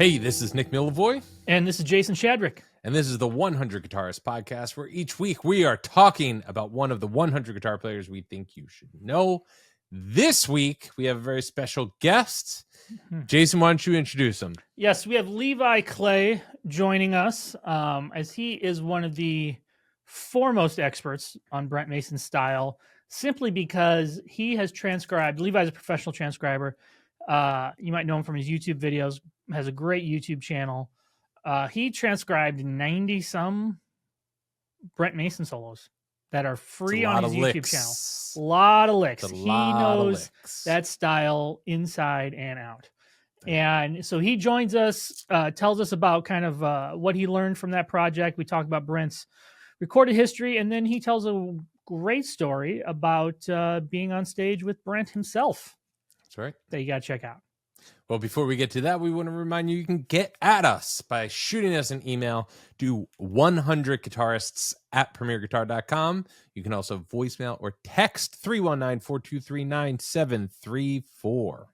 Hey, this is Nick Milavoy. And this is Jason Shadrick. And this is the 100 Guitarist podcast, where each week we are talking about one of the 100 guitar players we think you should know. This week, we have a very special guest. Jason, why don't you introduce him? Yes, we have Levi Clay joining us, as he is one of the foremost experts on Brent Mason's style, simply because he has transcribed. Levi's a professional transcriber. You might know him from his YouTube videos, has a great YouTube channel. He transcribed 90-some Brent Mason solos that are free on his YouTube channel. A lot of licks. He knows that style inside and out. And so he joins us, tells us about kind of what he learned from that project. We talk about Brent's recorded history, and then he tells a great story about being on stage with Brent himself. That's right. That you got to check out. Well, before we get to that, we want to remind you can get at us by shooting us an email to 100guitarists@premierguitar.com. You can also voicemail or text 319-423-9734.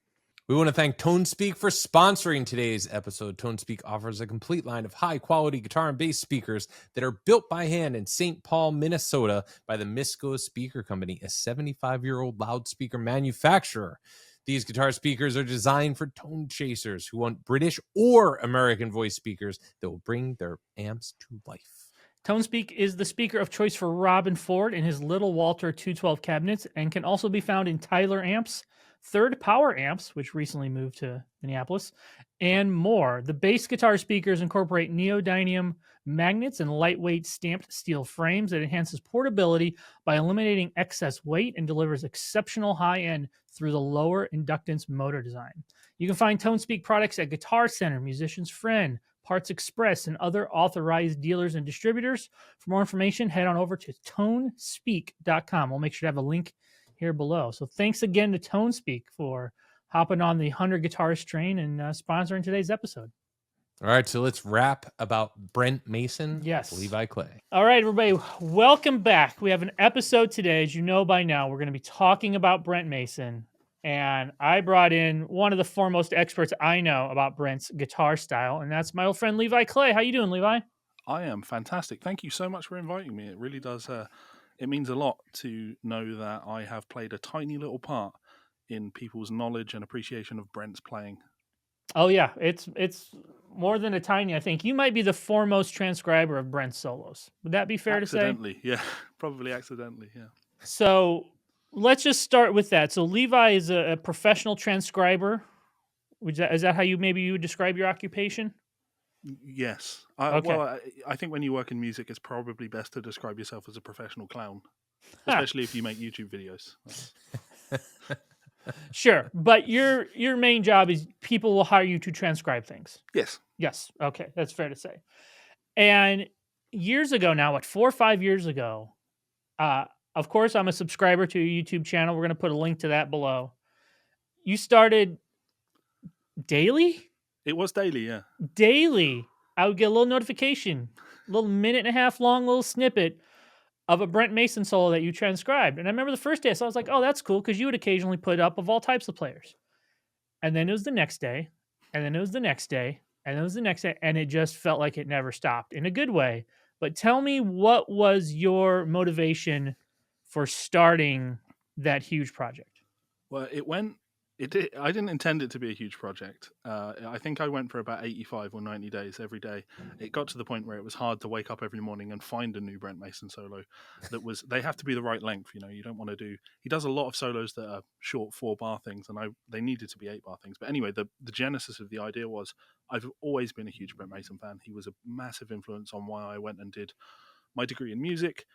We want to thank ToneSpeak for sponsoring today's episode. ToneSpeak offers a complete line of high-quality guitar and bass speakers that are built by hand in St. Paul, Minnesota by the Misco Speaker Company, a 75-year-old loudspeaker manufacturer. These guitar speakers are designed for tone chasers who want British or American voice speakers that will bring their amps to life. ToneSpeak is the speaker of choice for Robin Ford in his Little Walter 212 cabinets and can also be found in Tyler amps, Third Power amps, which recently moved to Minneapolis, and more. The bass guitar speakers incorporate neodymium magnets and lightweight stamped steel frames that enhances portability by eliminating excess weight and delivers exceptional high end through the lower inductance motor design. You can find ToneSpeak products at Guitar Center, Musician's Friend, Parts Express, and other authorized dealers and distributors. For more information, head on over to tonespeak.com. We'll make sure to have a link here below. So thanks again to ToneSpeak for hopping on the 100 Guitarist train and sponsoring today's episode. All right, so let's rap about Brent Mason. Yes. Levi Clay. All right, everybody, welcome back. We have an episode today. As you know by now, we're going to be talking about Brent Mason. And I brought in one of the foremost experts I know about Brent's guitar style, and that's my old friend Levi Clay. How you doing, Levi? I am fantastic. Thank you so much for inviting me. It really does. It means a lot to know that I have played a tiny little part in people's knowledge and appreciation of Brent's playing. Oh yeah, it's more than a tiny. I think you might be the foremost transcriber of Brent's solos. Would that be fair to say? Accidentally, yeah, probably accidentally, yeah. So let's just start with that. So Levi is a professional transcriber. Is that how you would describe your occupation? Yes. Okay. Well, I think when you work in music, it's probably best to describe yourself as a professional clown, especially if you make YouTube videos. Sure, but your main job is people will hire you to transcribe things. Yes. Yes. Okay, that's fair to say. And years ago now, 4 or 5 years ago, of course, I'm a subscriber to your YouTube channel. We're going to put a link to that below. You started daily? It was daily, yeah. Daily. I would get a little notification, a little minute and a half long little snippet of a Brent Mason solo that you transcribed. And I remember the first day, so I was like, oh, that's cool, because you would occasionally put up of all types of players. And then it was the next day, and then it was the next day, and then it was the next day, and it just felt like it never stopped in a good way. But tell me, what was your motivation for starting that huge project? Well, I didn't intend it to be a huge project. I think I went for about 85 or 90 days every day. It got to the point where it was hard to wake up every morning and find a new Brent Mason solo. They have to be the right length. You know, you don't want to do. He does a lot of solos that are short 4-bar things, and they needed to be 8-bar things. But anyway, the genesis of the idea was I've always been a huge Brent Mason fan. He was a massive influence on why I went and did my degree in music.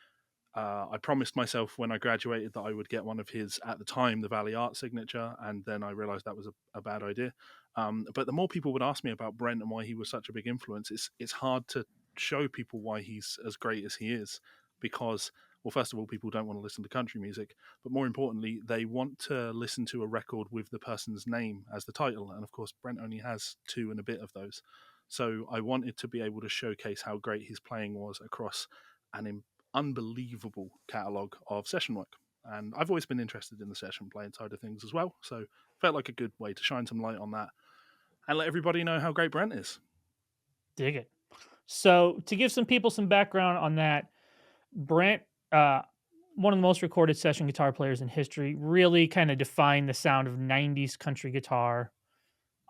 I promised myself when I graduated that I would get one of his, at the time, the Valley Art signature, and then I realized that was a bad idea. But the more people would ask me about Brent and why he was such a big influence, it's hard to show people why he's as great as he is, because, well, first of all, people don't want to listen to country music, but more importantly, they want to listen to a record with the person's name as the title, and of course, Brent only has 2 and a bit of those. So I wanted to be able to showcase how great his playing was across an unbelievable catalogue of session work. And I've always been interested in the session playing side of things as well, so felt like a good way to shine some light on that. and let everybody know how great Brent is. Dig it. So to give some people some background on that, Brent, one of the most recorded session guitar players in history, really kind of defined the sound of 90s country guitar,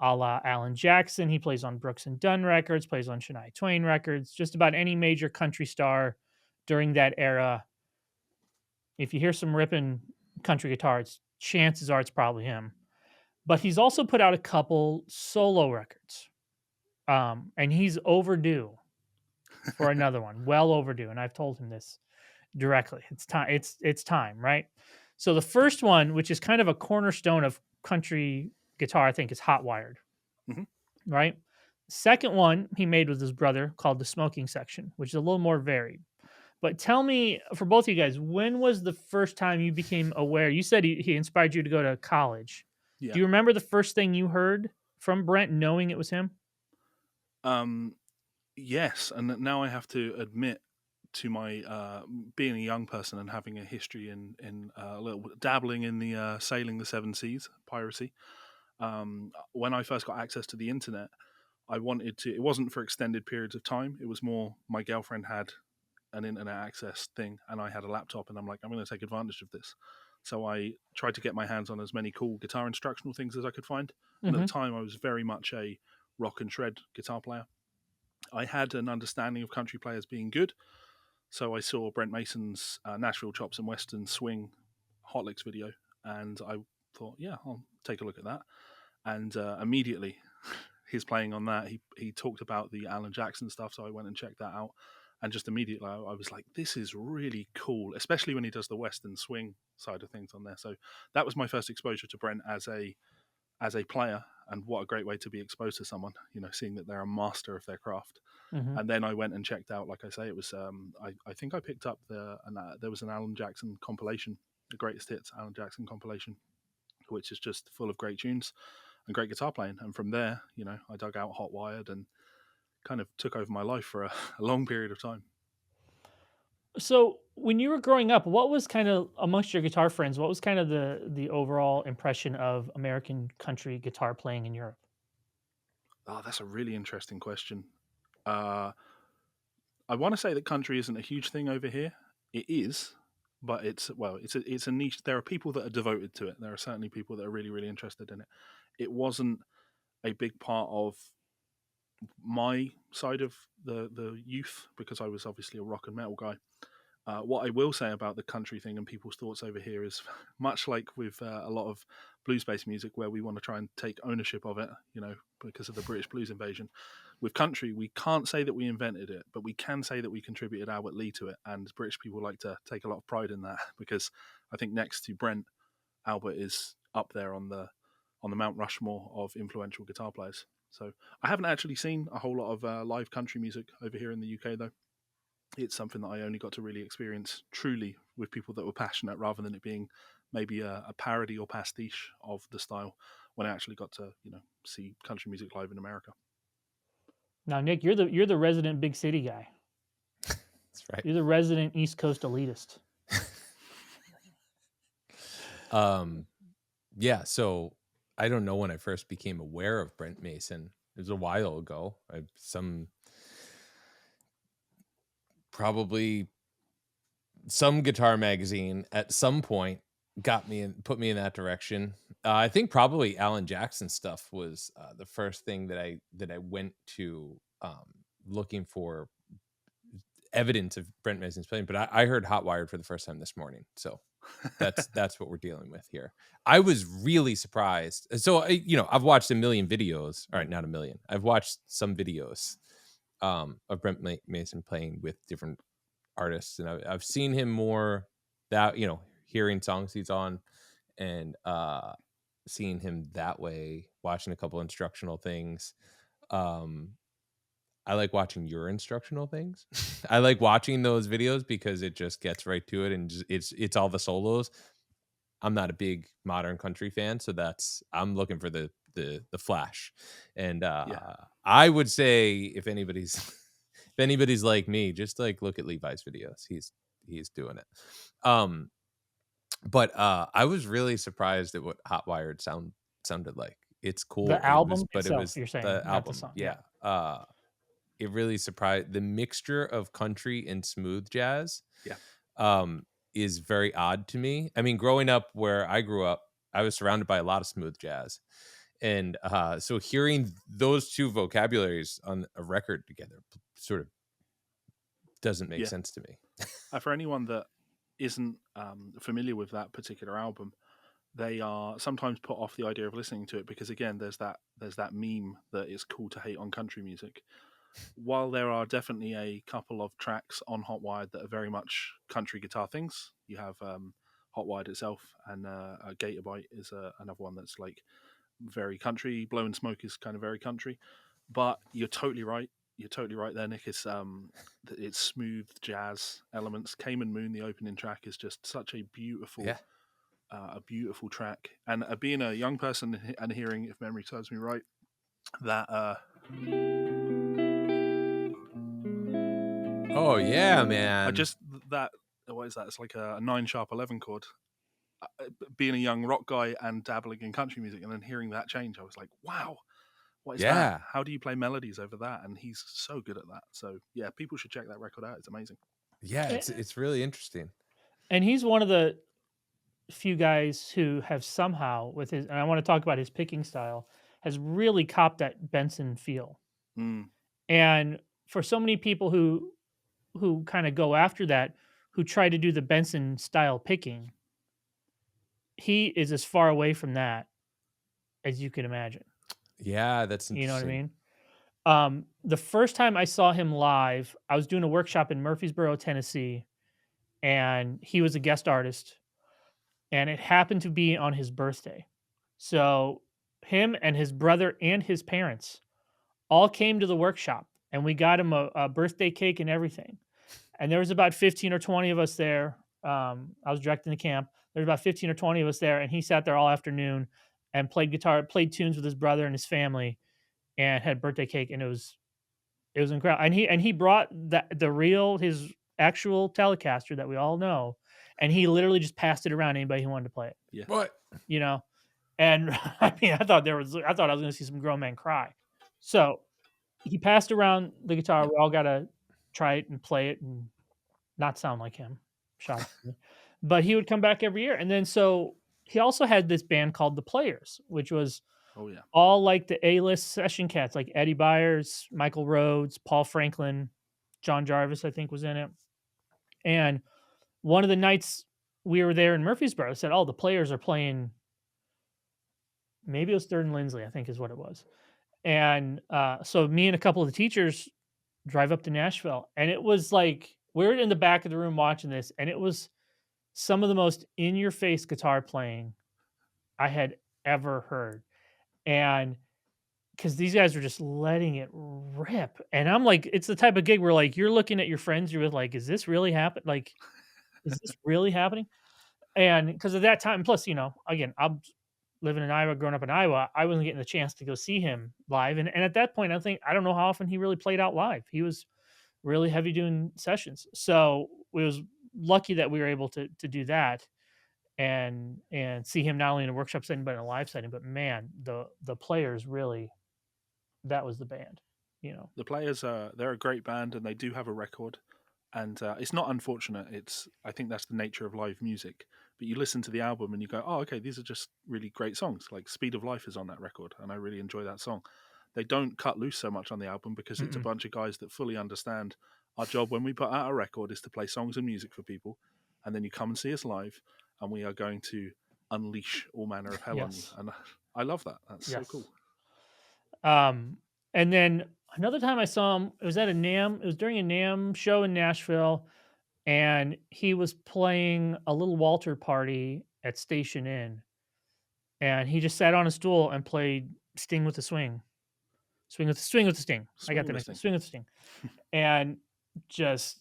a la Alan Jackson. He plays on Brooks and Dunn records, plays on Shania Twain records, just about any major country star during that era. If you hear some ripping country guitars, chances are it's probably him. But he's also put out a couple solo records. And he's overdue for another one, well overdue. And I've told him this directly. It's time. It's time, right? So the first one, which is kind of a cornerstone of country guitar, I think, is Hot Wired, Mhm. right? Second one he made with his brother called The Smoking Section, which is a little more varied. But tell me, for both of you guys, when was the first time you became aware? You said he inspired you to go to college. Yeah. Do you remember the first thing you heard from Brent, knowing it was him? Yes, and now I have to admit to my being a young person and having a history in a little dabbling in the sailing the seven seas piracy. When I first got access to the internet, I wanted to. It wasn't for extended periods of time. It was more my girlfriend had an internet access thing, and I had a laptop, and I'm like, I'm going to take advantage of this. So I tried to get my hands on as many cool guitar instructional things as I could find. And at the time, I was very much a rock and shred guitar player. I had an understanding of country players being good, so I saw Brent Mason's Nashville Chops and Western Swing Hot Licks video, and I thought, yeah, I'll take a look at that. And immediately, his playing on that, he talked about the Alan Jackson stuff, so I went and checked that out. And just immediately, I was like, this is really cool, especially when he does the Western Swing side of things on there. So that was my first exposure to Brent as a player, and what a great way to be exposed to someone, seeing that they're a master of their craft. Mm-hmm. And then I went and checked out, like I say, it was I think I picked up there was an Alan Jackson compilation, the greatest hits Alan Jackson compilation, which is just full of great tunes and great guitar playing. And from there, I dug out Hot Wired and kind of took over my life for a long period of time. So when you were growing up, what was kind of amongst your guitar friends? What was kind of the overall impression of American country guitar playing in Europe? Oh, that's a really interesting question. I want to say that country isn't a huge thing over here. It is, but it's a niche. There are people that are devoted to it. There are certainly people that are really, really interested in it. It wasn't a big part of my side of the youth because I was obviously a rock and metal guy. What I will say about the country thing and people's thoughts over here is much like with a lot of blues-based music where we want to try and take ownership of it, because of the British blues invasion. With country, we can't say that we invented it, but we can say that we contributed Albert Lee to it, and British people like to take a lot of pride in that because I think next to Brent, Albert is up there on the Mount Rushmore of influential guitar players. So I haven't actually seen a whole lot of live country music over here in the UK, though. It's something that I only got to really experience truly with people that were passionate rather than it being maybe a parody or pastiche of the style when I actually got to, see country music live in America. Now, Nick, you're the resident big city guy. That's right. You're the resident East Coast elitist. Yeah, so I don't know when I first became aware of Brent Mason. It was a while ago. Probably some guitar magazine at some point got me and put me in that direction. I think probably Alan Jackson stuff was the first thing that I went to looking for evidence of Brent Mason's playing. But I heard Hot Wired for the first time this morning, so that's what we're dealing with here. I was really surprised. So I've watched a million videos. All right, not a million. I've watched some videos of Brent Mason playing with different artists, and I've seen him more that hearing songs he's on and seeing him that way, watching a couple instructional things. I like watching your instructional things. I like watching those videos because it just gets right to it, and it's all the solos. I'm not a big modern country fan, so I'm looking for the flash. And I would say if anybody's like me, just like look at Levi's videos. He's doing it. But I was really surprised at what Hot Wired sounded like. it's cool. The album But it itself, was you're saying, the not the album. song. Yeah. It really surprised the mixture of country and smooth jazz. Yeah. Is very odd to me. I mean, growing up where I grew up, I was surrounded by a lot of smooth jazz. And so hearing those two vocabularies on a record together sort of doesn't make sense to me. For anyone that isn't familiar with that particular album, they are sometimes put off the idea of listening to it because, again, there's that meme that it's cool to hate on country music. While there are definitely a couple of tracks on Hot Wired that are very much country guitar things, you have Hot Wired itself, and Gatorbyte is another one that's like very country. Blowing Smoke is kind of very country, but you're totally right. You're totally right there, Nick. It's smooth jazz elements. Cayman Moon, the opening track, is just such a beautiful, track. And being a young person and hearing, if memory serves me right, that. Oh yeah, man! What is that? It's like a 9-sharp 11 chord. Being a young rock guy and dabbling in country music, and then hearing that change, I was like, wow. What is that? How do you play melodies over that? And he's so good at that. So yeah, people should check that record out. It's amazing. Yeah, it's really interesting. And he's one of the few guys who have somehow, with his, and I want to talk about his picking style, has really copped that Benson feel. And for so many people who kind of go after that, who try to do the Benson style picking, he is as far away from that as you can imagine. Yeah, that's interesting. You know what I mean? The first time I saw him live, I was doing a workshop in Murfreesboro, Tennessee, and he was a guest artist, and it happened to be on his birthday. So him and his brother and his parents all came to the workshop, and we got him a birthday cake and everything. And there was about 15 or 20 of us there. I was directing the camp. There was about 15 or 20 of us there, and he sat there all afternoon and played guitar, played tunes with his brother and his family, and had birthday cake, and it was incredible. And he brought his actual Telecaster that we all know, and he literally just passed it around to anybody who wanted to play it. Yeah. What? You know? And I mean, I thought I was going to see some grown man cry. So he passed around the guitar. We all got to try it and play it and not sound like him. Shockingly. But he would come back every year. And then so he also had this band called The Players, which was all like the A-list session cats, like Eddie Byers, Michael Rhodes, Paul Franklin, John Jarvis, I think, was in it. And one of the nights we were there in Murfreesboro, I said, oh, The Players are playing, maybe it was Third and Lindsley, I think is what it was. And so me and a couple of the teachers drive up to Nashville, and it was like, we're in the back of the room watching this, and it was some of the most in-your-face guitar playing I had ever heard. And because these guys were just letting it rip. And I'm like, it's the type of gig where like you're looking at your friends, you're with like, is this really happening? Like, is this really happening? And because at that time, plus, you know, again, I'm living in Iowa, growing up in Iowa, I wasn't getting the chance to go see him live. And at that point, I don't know how often he really played out live. He was really heavy doing sessions. So we was lucky that we were able to do that and see him not only in a workshop setting, but in a live setting. But man, the Players really, that was the band, you know. The Players, they're a great band, and they do have a record. And it's not unfortunate. I think that's the nature of live music. But you listen to the album and you go, oh, okay, these are just really great songs. Like Speed of Life is on that record, and I really enjoy that song. They don't cut loose so much on the album because it's a bunch of guys that fully understand our job when we put out a record is to play songs and music for people. And then you come and see us live, and we are going to unleash all manner of hell on you. And I love that. That's so cool. And then another time I saw him, it was at a NAMM. It was during a NAMM show in Nashville, and he was playing a little Walter party at Station Inn, and he just sat on a stool and played "Sting with the Swing," "Swing with the Sting." I got that mixed. "Swing with the Sting," and just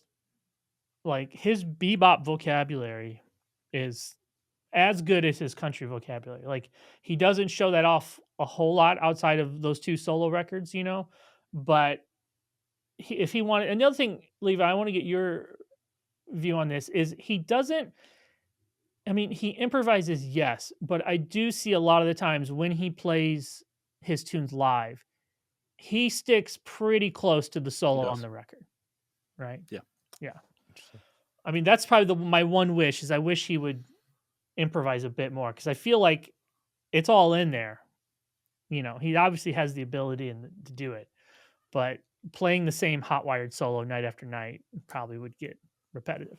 like his bebop vocabulary is as good as his country vocabulary. Like he doesn't show that off a whole lot outside of those two solo records, you know, but if he wanted, and the other thing, Levi, I want to get your view on this is he doesn't, I mean, he improvises, yes, but I do see a lot of the times when he plays his tunes live, he sticks pretty close to the solo on does. the record, right? Yeah. Yeah. I mean, that's probably my one wish is I wish he would improvise a bit more because I feel like it's all in there. You know, he obviously has the ability to do it, but playing the same hot wired solo night after night probably would get repetitive.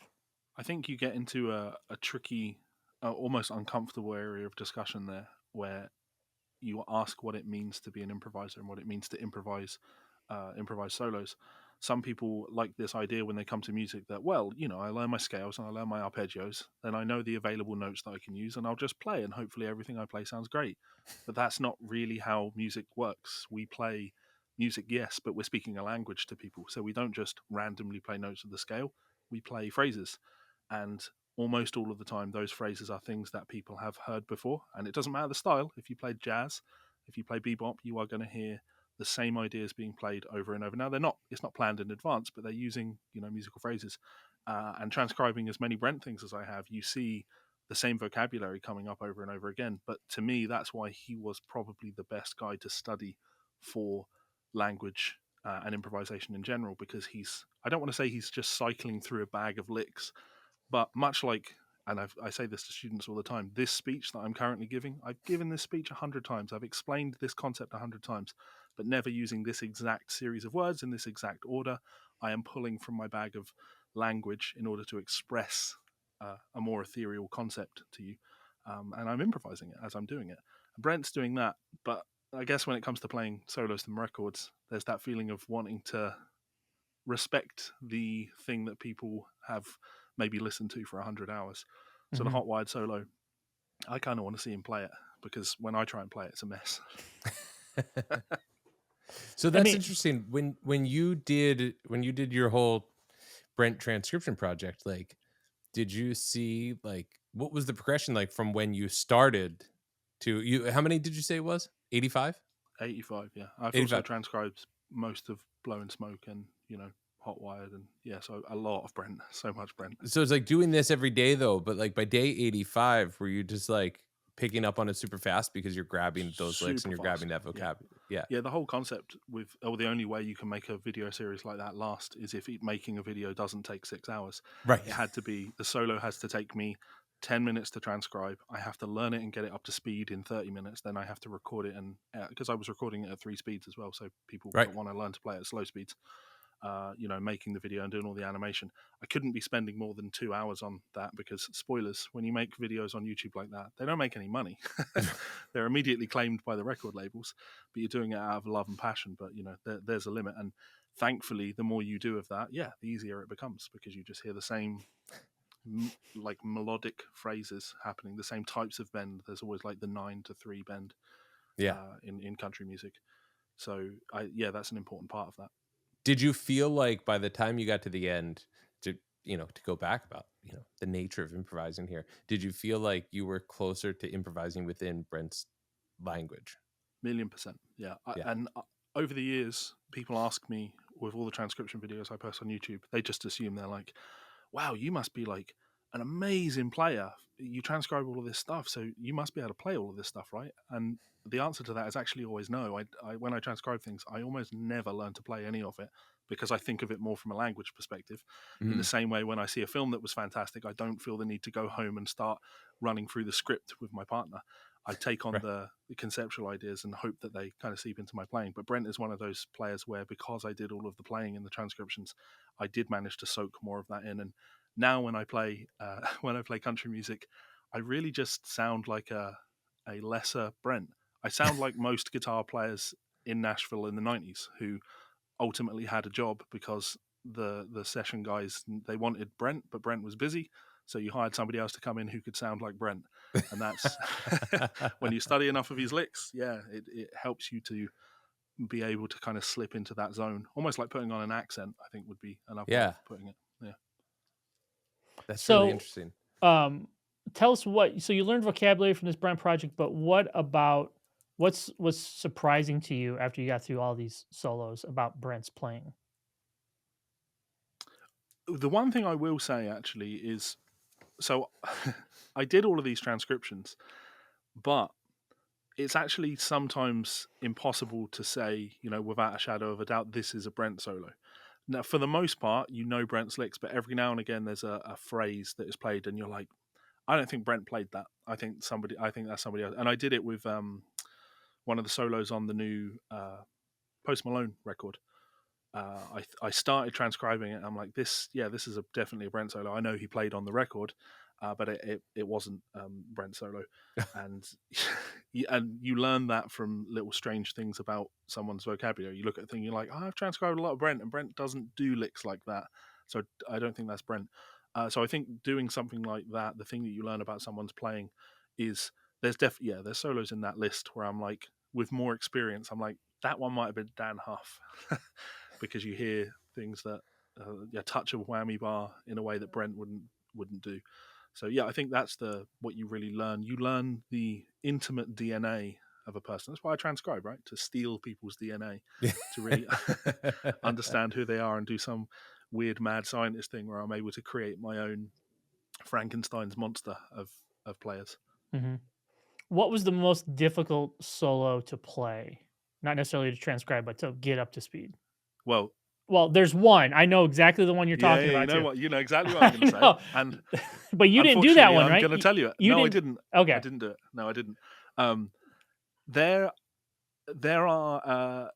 I think you get into a tricky, almost uncomfortable area of discussion there, where you ask what it means to be an improviser and what it means to improvise solos. Some people like this idea when they come to music that, well, you know, I learn my scales and I learn my arpeggios, then I know the available notes that I can use and I'll just play and hopefully everything I play sounds great. But that's not really how music works. We play music, yes, but we're speaking a language to people. So we don't just randomly play notes of the scale, we play phrases. And almost all of the time, those phrases are things that people have heard before. And it doesn't matter the style. If you play jazz, if you play bebop, you are going to hear the same ideas being played over and over. Now, it's not planned in advance, but they're using, you know, musical phrases. And transcribing as many Brent things as I have, you see the same vocabulary coming up over and over again. But to me, that's why he was probably the best guy to study for language and improvisation in general, because I don't want to say he's just cycling through a bag of licks, but much like, and I say this to students all the time, this speech that I'm currently giving, I've given this speech 100 times. I've explained this concept 100 times, but never using this exact series of words in this exact order. I am pulling from my bag of language in order to express a more ethereal concept to you. And I'm improvising it as I'm doing it. Brent's doing that, but I guess when it comes to playing solos and records, there's that feeling of wanting to respect the thing that people have maybe listened to for 100 hours. So the hot wired solo, I kind of want to see him play it, because when I try and play it, it's a mess. So that's interesting. When you did your whole Brent transcription project, like, did you see, like, what was the progression like from when you started to you? How many did you say it was? 85? 85, yeah. I've 85. also transcribed most of Blow and Smoke and, you know, Hot Wired, and yeah, so a lot of Brent, so much Brent. So it's like doing this every day though, but like by day 85, were you just like picking up on it super fast because you're grabbing those licks and you're grabbing that vocabulary? Yeah. Yeah, the whole concept the only way you can make a video series like that last is if making a video doesn't take 6 hours. Right. It had to be, the solo has to take me 10 minutes to transcribe. I have to learn it and get it up to speed in 30 minutes. Then I have to record it, and because I was recording it at 3 speeds as well, so people want to learn to play at slow speeds. You know, making the video and doing all the animation. I couldn't be spending more than 2 hours on that, because spoilers, when you make videos on YouTube like that, they don't make any money. They're immediately claimed by the record labels, but you're doing it out of love and passion. But, you know, there's a limit. And thankfully, the more you do of that, the easier it becomes, because you just hear the same like melodic phrases happening, the same types of bend. There's always like the 9/3 bend in country music. So that's an important part of that. Did you feel like by the time you got to the end, to go back about, the nature of improvising here, did you feel like you were closer to improvising within Brent's language? 1,000,000%. Yeah. And over the years, people ask me, with all the transcription videos I post on YouTube, they just assume, they're like, wow, you must be like an amazing player. You transcribe all of this stuff, so you must be able to play all of this stuff, right? And the answer to that is actually always no. When I transcribe things, I almost never learn to play any of it, because I think of it more from a language perspective. In the same way, when I see a film that was fantastic, I don't feel the need to go home and start running through the script with my partner. I take on the conceptual ideas and hope that they kind of seep into my playing. But Brent is one of those players where, because I did all of the playing in the transcriptions, I did manage to soak more of that in. And now when I play country music, I really just sound like a lesser Brent. I sound like most guitar players in Nashville in the 90s who ultimately had a job because the session guys, they wanted Brent, but Brent was busy. So you hired somebody else to come in who could sound like Brent. And that's when you study enough of his licks, it helps you to be able to kind of slip into that zone. Almost like putting on an accent, I think would be another way of putting it. Yeah. That's really interesting. Tell us so you learned vocabulary from this Brent project, but what's surprising to you after you got through all these solos about Brent's playing? The one thing I will say actually is, so I did all of these transcriptions, but it's actually sometimes impossible to say, without a shadow of a doubt, this is a Brent solo. Now, for the most part, Brent's licks, but every now and again there's a phrase that is played, and you're like, I don't think Brent played that. I think that's somebody else. And I did it with one of the solos on the new Post Malone record. I started transcribing it. And I'm like, this is definitely a Brent solo. I know he played on the record, but it wasn't Brent solo. And you learn that from little strange things about someone's vocabulary. You look at a thing, you're like, I've transcribed a lot of Brent, and Brent doesn't do licks like that. So I don't think that's Brent. So I think doing something like that, the thing that you learn about someone's playing is there's solos in that list where I'm like, with more experience, I'm like, that one might have been Dan Huff. Because you hear things that touch a whammy bar in a way that Brent wouldn't do. So I think that's what you really learn. You learn the intimate DNA of a person. That's why I transcribe, right? To steal people's DNA, to really understand who they are and do some weird mad scientist thing where I'm able to create my own Frankenstein's monster of players. Mm-hmm. What was the most difficult solo to play? Not necessarily to transcribe, but to get up to speed. Well, there's one. I know exactly the one you're talking about. You know exactly what I'm going to say. And but you didn't do that one, right? I'm going to tell you it. I didn't. Okay, I didn't do it. No, I didn't. There are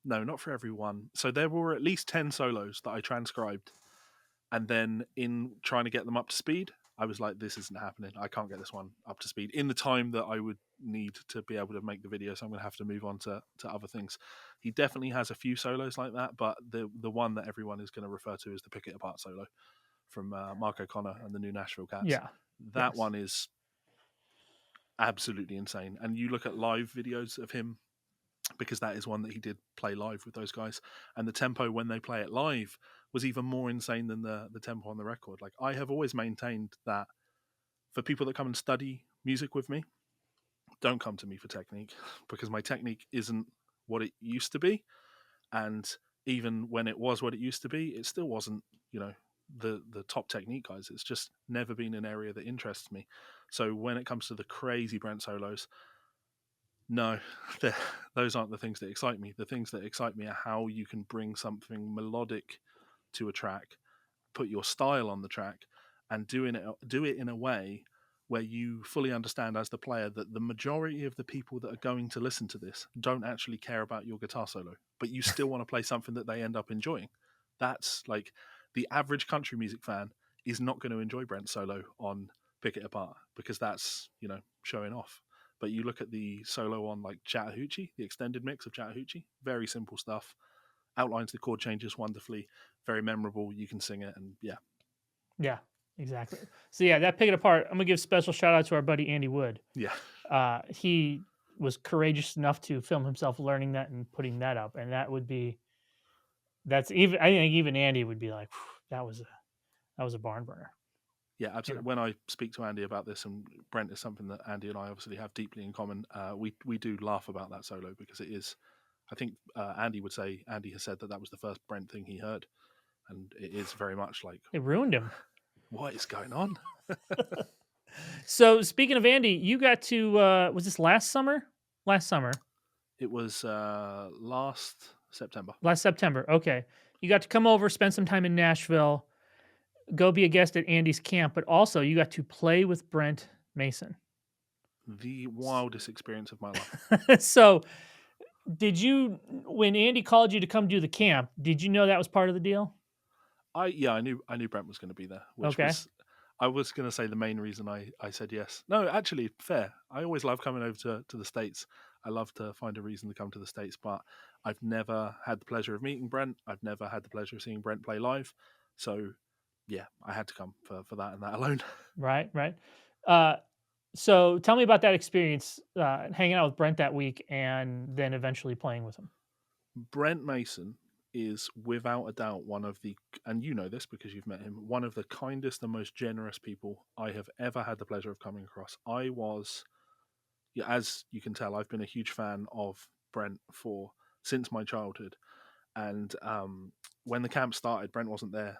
not for every one. So there were at least 10 solos that I transcribed, and then in trying to get them up to speed, I was like, this isn't happening. I can't get this one up to speed in the time that I would need to be able to make the video. So I'm going to have to move on to other things. He definitely has a few solos like that, but the one that everyone is going to refer to is the Pick It Apart solo from Mark O'Connor and the New Nashville Cats. Yeah. That one is absolutely insane. And you look at live videos of him, because that is one that he did play live with those guys. And the tempo when they play it live was even more insane than the tempo on the record. Like, I have always maintained that for people that come and study music with me, don't come to me for technique, because my technique isn't what it used to be. And even when it was what it used to be, it still wasn't, the top technique, guys. It's just never been an area that interests me. So when it comes to the crazy Brent solos, no, those aren't the things that excite me. The things that excite me are how you can bring something melodic to a track, put your style on the track, and do it in a way where you fully understand as the player that the majority of the people that are going to listen to this don't actually care about your guitar solo, but you still want to play something that they end up enjoying. That's like, the average country music fan is not going to enjoy Brent's solo on Pick It Apart, because that's, showing off. But you look at the solo on like Chattahoochee, the extended mix of Chattahoochee, very simple stuff, outlines the chord changes wonderfully, very memorable. You can sing it, and yeah, exactly. So that Pick It Apart, I'm gonna give special shout out to our buddy Andy Wood. Yeah, he was courageous enough to film himself learning that and putting that up, and I think even Andy would be like, that was a barn burner. Yeah, absolutely. When I speak to Andy about this, and Brent is something that Andy and I obviously have deeply in common, we do laugh about that solo, because it is, I think Andy has said that was the first Brent thing he heard, and it is very much like, it ruined him. What is going on? So speaking of Andy, you got to, was this last summer? It was last September. Okay. You got to come over, spend some time in Nashville, go be a guest at Andy's camp, but also you got to play with Brent Mason. The wildest experience of my life. So, when Andy called you to come do the camp, did you know that was part of the deal? I knew Brent was going to be there. I was going to say the main reason I said yes. No, actually, fair. I always love coming over to the States. I love to find a reason to come to the States, but I've never had the pleasure of meeting Brent. I've never had the pleasure of seeing Brent play live. So, I had to come for that and that alone. Right. So tell me about that experience, hanging out with Brent that week and then eventually playing with him. Brent Mason is without a doubt one of the, and you know this because you've met him, one of the kindest and most generous people I have ever had the pleasure of coming across. I was, as you can tell, I've been a huge fan of Brent since my childhood. And when the camp started, Brent wasn't there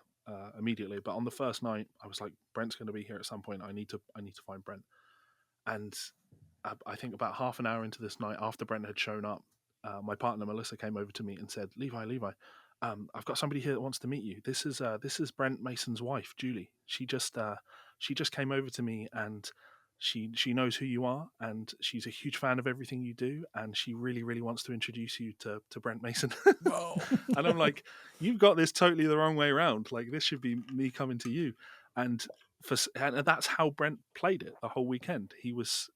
immediately, but on the first night, I was like, Brent's going to be here at some point. I need to find Brent. And I think about half an hour into this night, after Brent had shown up, my partner Melissa came over to me and said, Levi, I've got somebody here that wants to meet you. This is Brent Mason's wife, Julie. She just came over to me, and she knows who you are, and she's a huge fan of everything you do, and she really, really wants to introduce you to Brent Mason. Whoa. And I'm like, you've got this totally the wrong way around. Like, this should be me coming to you. And that's how Brent played it the whole weekend. He was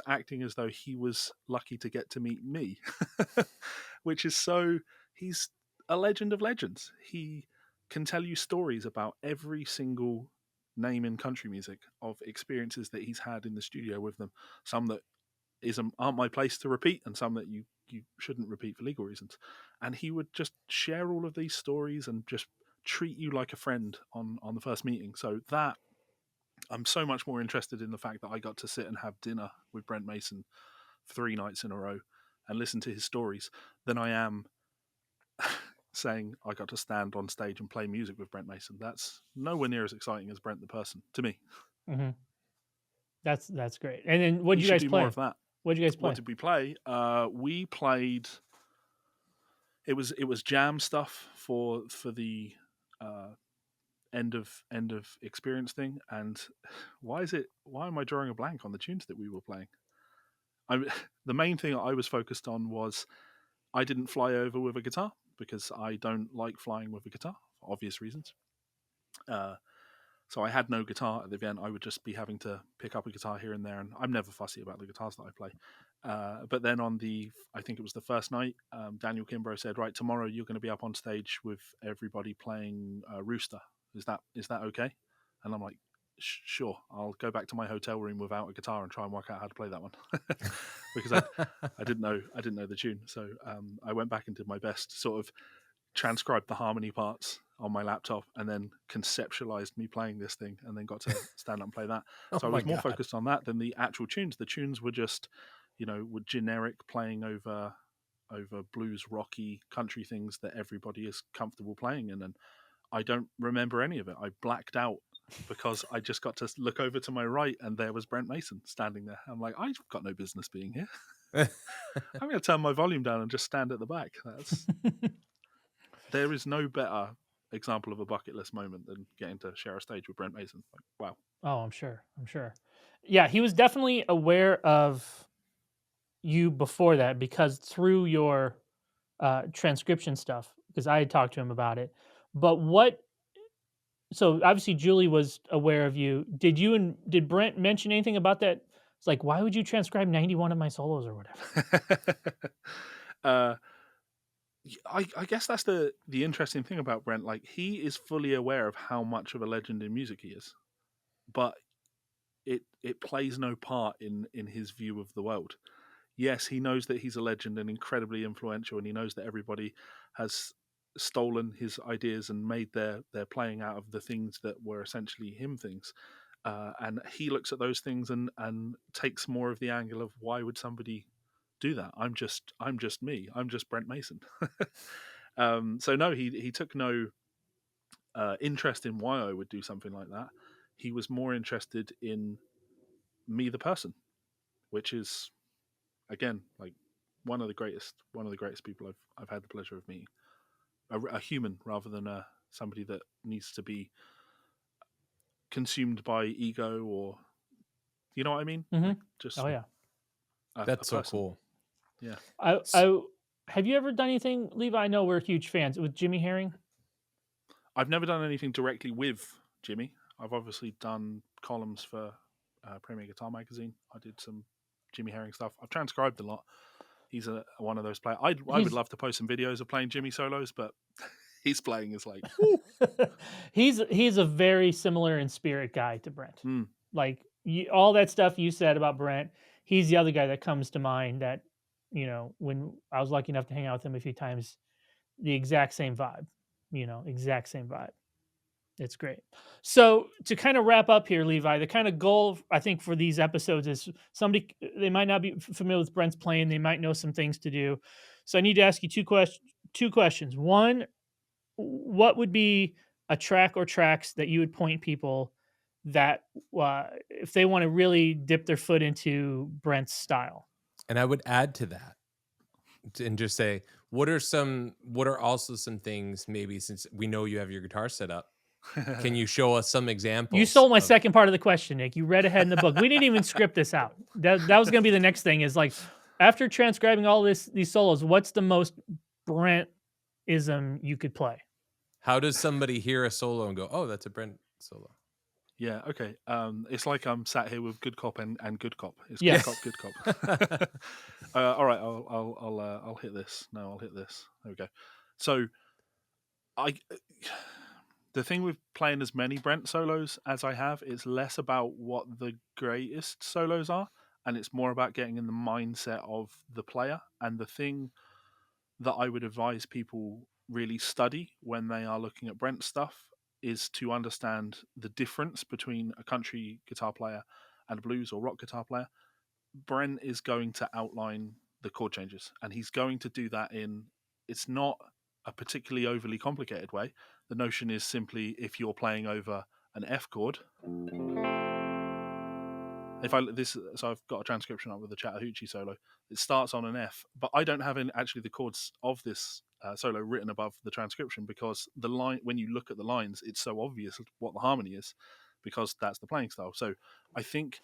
acting as though he was lucky to get to meet me, which is he's a legend of legends. He can tell you stories about every single name in country music, of experiences that he's had in the studio with them, some that aren't my place to repeat, and some that you shouldn't repeat for legal reasons. And he would just share all of these stories and just treat you like a friend on the first meeting. So that, I'm so much more interested in the fact that I got to sit and have dinner with Brent Mason 3 nights in a row and listen to his stories than I am saying I got to stand on stage and play music with Brent Mason. That's nowhere near as exciting as Brent the person to me. Mm-hmm. That's great. And then what did you guys play? More of that. What did you guys play? What did we play? We played. It was jam stuff for the end of experience thing. And why am I drawing a blank on the tunes that we were playing? The main thing I was focused on was I didn't fly over with a guitar, because I don't like flying with a guitar for obvious reasons. So I had no guitar at the event. I would just be having to pick up a guitar here and there, and I'm never fussy about the guitars that I play. But then I think it was the first night, Daniel Kimbrough said, right, tomorrow you're going to be up on stage with everybody playing Rooster. Is that okay? And I'm like, sure, I'll go back to my hotel room without a guitar and try and work out how to play that one. Because I didn't know the tune. So I went back and did my best, sort of transcribed the harmony parts on my laptop, and then conceptualized me playing this thing, and then got to stand up and play that. So I was more focused on that than the actual tunes. The tunes were just, were generic, playing over blues, rocky, country things that everybody is comfortable playing in. And I don't remember any of it. I blacked out because I just got to look over to my right, and there was Brent Mason standing there. I'm like, I've got no business being here. I'm going to turn my volume down and just stand at the back. There is no better example of a bucket list moment than getting to share a stage with Brent Mason. Like, wow. Oh, I'm sure. Yeah, he was definitely aware of you before that, because through your transcription stuff, because I had talked to him about it. But so obviously Julie was aware of you. Did Brent mention anything about that? It's like, why would you transcribe 91 of my solos or whatever? I guess that's the interesting thing about Brent. Like, he is fully aware of how much of a legend in music he is, but it plays no part in his view of the world. Yes, he knows that he's a legend and incredibly influential, and he knows that everybody has stolen his ideas and made their playing out of the things that were essentially him things. And he looks at those things and takes more of the angle of, why would somebody do that? I'm just me. I'm just Brent Mason. So no, he took no interest in why I would do something like that. He was more interested in me, the person, which is, again, like one of the greatest people I've had the pleasure of meeting. A human rather than somebody that needs to be consumed by ego, or, you know what I mean? Mm-hmm. Like, just that's so cool. Yeah. Have you ever done anything, Levi? I know we're huge fans, with Jimmy Herring. I've never done anything directly with Jimmy. I've obviously done columns for Premier Guitar Magazine. I did some Jimmy Herring stuff. I've transcribed a lot. He's one of those players. I would love to post some videos of playing Jimmy solos, but his playing is like, he's a very similar in spirit guy to Brent. Like, all that stuff you said about Brent, he's the other guy that comes to mind. That, when I was lucky enough to hang out with him a few times, the exact same vibe. Exact same vibe. It's great. So to kind of wrap up here, Levi, the kind of goal, I think, for these episodes is they might not be familiar with Brent's playing. They might know some things to do. So I need to ask you two questions. One, what would be a track or tracks that you would point people that if they want to really dip their foot into Brent's style. And I would add to that and just say, what are also some things, maybe since we know you have your guitar set up, can you show us some examples? You stole my second part of the question, Nick. You read ahead in the book. We didn't even script this out. That was going to be the next thing, is like, after transcribing all these solos, what's the most Brent-ism you could play? How does somebody hear a solo and go, oh, that's a Brent solo? Yeah, okay. It's like I'm sat here with good cop and good cop. It's Yes. good cop. All right, I'll hit this. No, I'll hit this. There we go. So, the thing with playing as many Brent solos as I have, it's less about what the greatest solos are, and it's more about getting in the mindset of the player. And the thing that I would advise people really study when they are looking at Brent stuff is to understand the difference between a country guitar player and a blues or rock guitar player. Brent is going to outline the chord changes, and he's going to do that it's not a particularly overly complicated way. The notion is simply, if you're playing over an F chord, so I've got a transcription up with the Chattahoochee solo. It starts on an F, but I don't have actually the chords of this solo written above the transcription, because the line, when you look at the lines, it's so obvious what the harmony is, because that's the playing style. So I think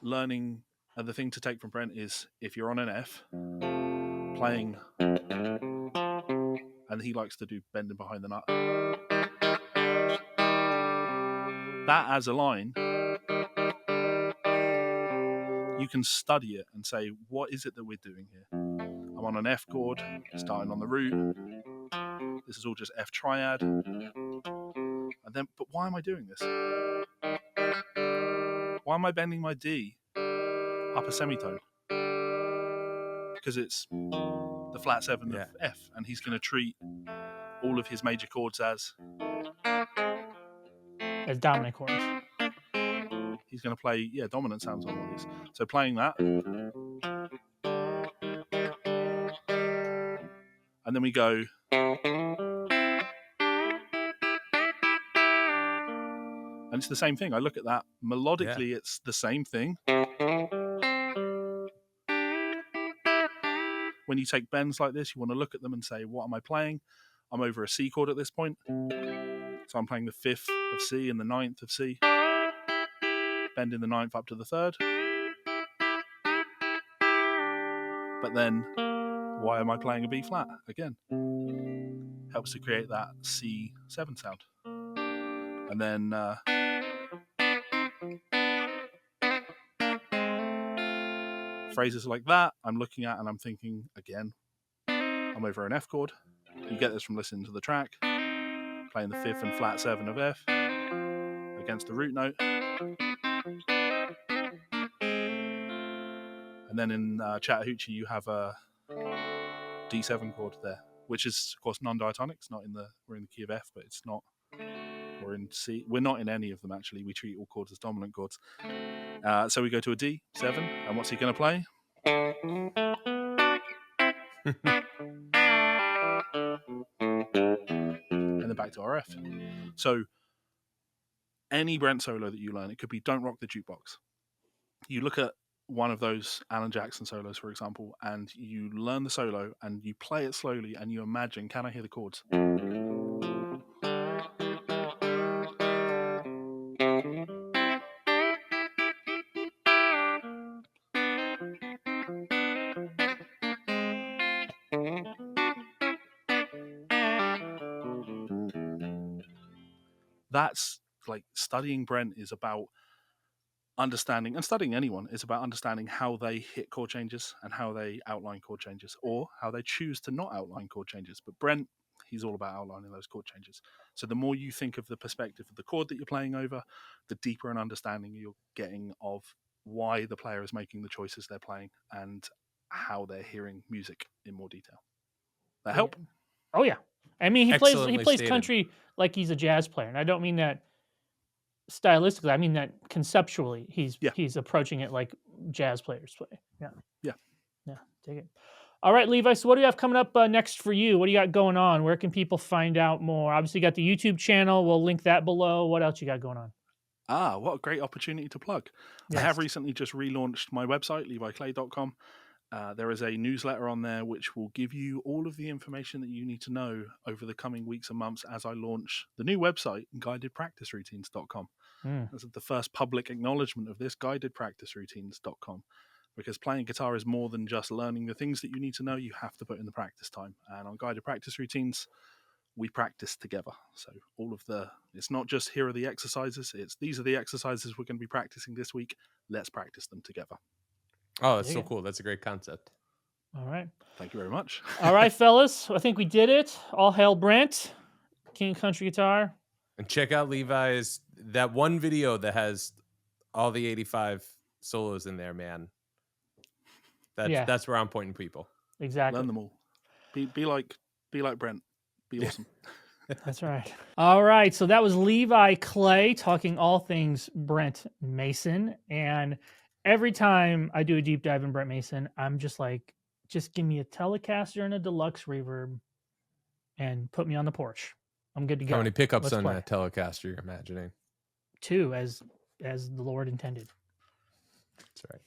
learning, the thing to take from Brent is, if you're on an F playing, and he likes to do bending behind the nut, that as a line, you can study it and say, what is it that we're doing here? I'm on an F chord, starting on the root. This is all just F triad. And then, but why am I doing this? Why am I bending my D up a semitone? Because it's the flat 7 of F, and he's going to treat all of his major chords as dominant chords. He's going to play, dominant sounds on all these. So playing that, and then we go, and it's the same thing. I look at that melodically, it's the same thing. When you take bends like this, you want to look at them and say, what am I playing? I'm over a C chord at this point. So I'm playing the 5th of C and the 9th of C. Bending the 9th up to the 3rd. But then, why am I playing a B flat? Again, helps to create that C7 sound. And then phrases like that, I'm looking at and I'm thinking, again, I'm over an F chord. You get this from listening to the track. Playing the 5th and flat 7 of F against the root note. And then in Chattahoochee, you have a D7 chord there, which is, of course, non-diatonic. It's not we're in the key of F, but it's not. We're in C. We're not in any of them, actually. We treat all chords as dominant chords. So we go to a D7, and what's he going to play? And then back to our F. So any Brent solo that you learn, it could be Don't Rock the Jukebox. You look at one of those Alan Jackson solos, for example, and you learn the solo and you play it slowly and you imagine, can I hear the chords? That's like, studying Brent is about understanding, and studying anyone is about understanding how they hit chord changes and how they outline chord changes, or how they choose to not outline chord changes. But Brent, he's all about outlining those chord changes. So the more you think of the perspective of the chord that you're playing over, the deeper an understanding you're getting of why the player is making the choices they're playing and how they're hearing music in more detail. That help? Oh yeah. I mean, he Excellently plays stated. country like he's a jazz player, and I don't mean that stylistically. I mean that conceptually, he's approaching it like jazz players play. Yeah. Take it. All right, Levi. So what do you have coming up next for you? What do you got going on? Where can people find out more? Obviously, you got the YouTube channel. We'll link that below. What else you got going on? What a great opportunity to plug. I Yes. have recently just relaunched my website, leviclay.com. There is a newsletter on there which will give you all of the information that you need to know over the coming weeks and months as I launch the new website, guidedpracticeroutines.com. This is the first public acknowledgement of this, guidedpracticeroutines.com. Because playing guitar is more than just learning the things that you need to know. You have to put in the practice time. And on Guided Practice Routines, we practice together. So it's not just here are the exercises. It's these are the exercises we're going to be practicing this week. Let's practice them together. Oh, that's so cool. That's a great concept. All right. Thank you very much. All right, fellas. I think we did it. All hail Brent, King of Country Guitar. And check out Levi's, that one video that has all the 85 solos in there, man. That's where I'm pointing people. Exactly. Learn them all. Be like Brent. Be awesome. That's right. All right. So that was Levi Clay talking all things Brent Mason. And every time I do a deep dive in Brent Mason, I'm just like, just give me a Telecaster and a deluxe reverb and put me on the porch. I'm good to go. How many pickups Let's on play. that Telecaster you're imagining? 2, as the Lord intended. That's right.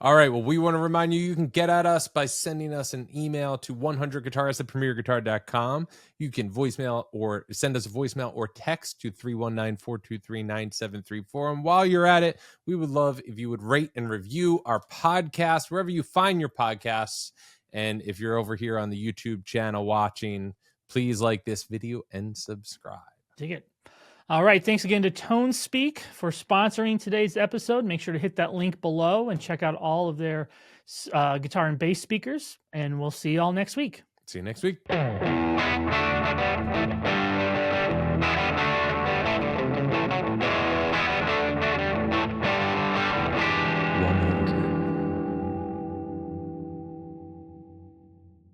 All right. Well, we want to remind you can get at us by sending us an email to 100guitarists@premierguitar.com. You can voicemail or send us a voicemail or text to 319-423-9734. And while you're at it, we would love if you would rate and review our podcast wherever you find your podcasts. And if you're over here on the YouTube channel watching, please like this video and subscribe. Dig it. All right. Thanks again to ToneSpeak for sponsoring today's episode. Make sure to hit that link below and check out all of their guitar and bass speakers. And we'll see you all next week. See you next week.